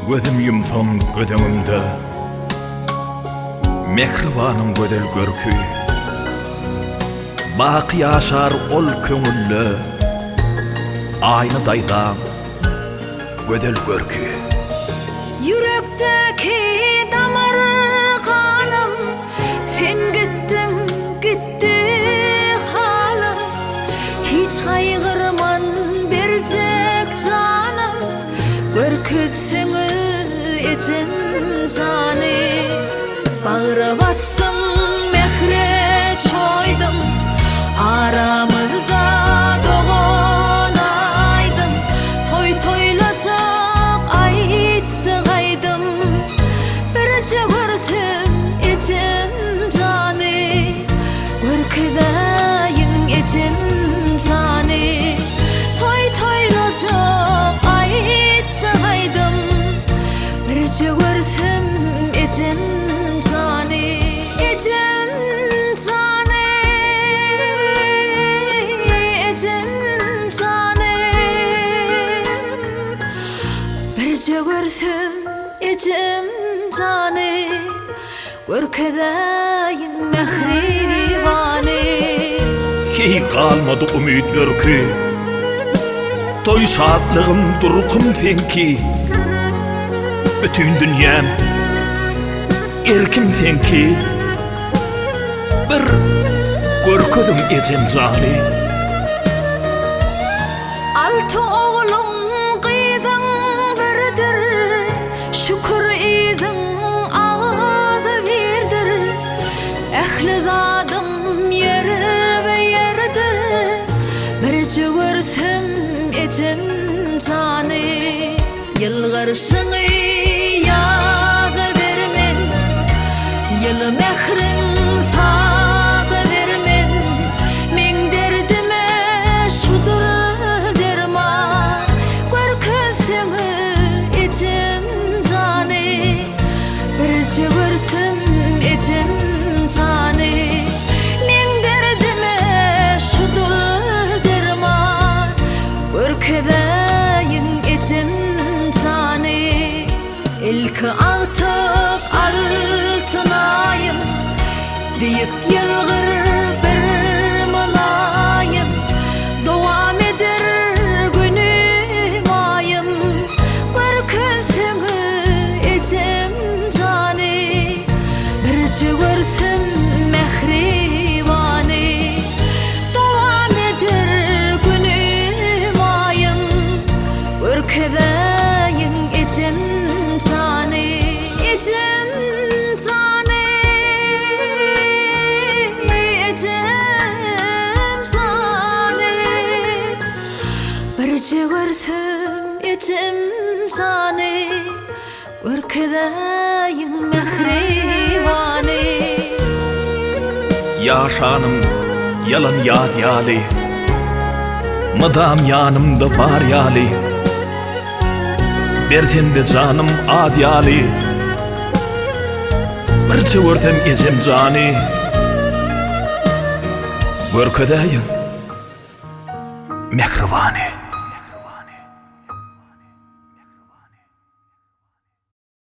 Gözüm yumsam gödemimde Mehribanım gödel görkü Baqı yaşar ol köngüllü Aynı daydan gödel görkü Yürekteki damar kanım Sen gittin gitti halim Hiç kaygırman bercek canım Görkütsüngü ecim cani Bağıra bassın mehre çoydum Aramızda doğan aydın Toy toylaşak ay çıgaydım Birce görsün ecim cani Görküdayin ecim cani Toy toylaşak ay çıgaydım Birce görsün ecim cani Ecim cani Ecim cani Birce görsün ecim cani Görkedayin mehribani Ki kalmadı ümit görkü Toy şadlığım durkum senki Bütün dünyam erkim senki Bir görküdüm ecem zani Altı oğlum qıydın birdir Şükür idin ağzı verdir Ehli zadım yer ve yerdir Birce görsüm ecim cani Yılgırşını yadı vermen Yılı mehrin sadı vermen Men derdime şudur derman Görküsüngü ecim cani Birce görsüm ecim cani Men derdime şudur derman Görkedayin ecim cani İlki artık altınayım Deyip yılgır bir malayım Devam eder günüm ayım Görküsüngü ecim cani Birce görsüm mehribani Devam eder günüm ayım Görkedayin ecim cani Ecim cani Ecim cani Birce görsüm ecim cani Görkedayin mehribani Yaşanım yalan yad yali Madam yanımda var yali Bertemde canım ad yali Birce görsem ecem cani Görkedayin mehribani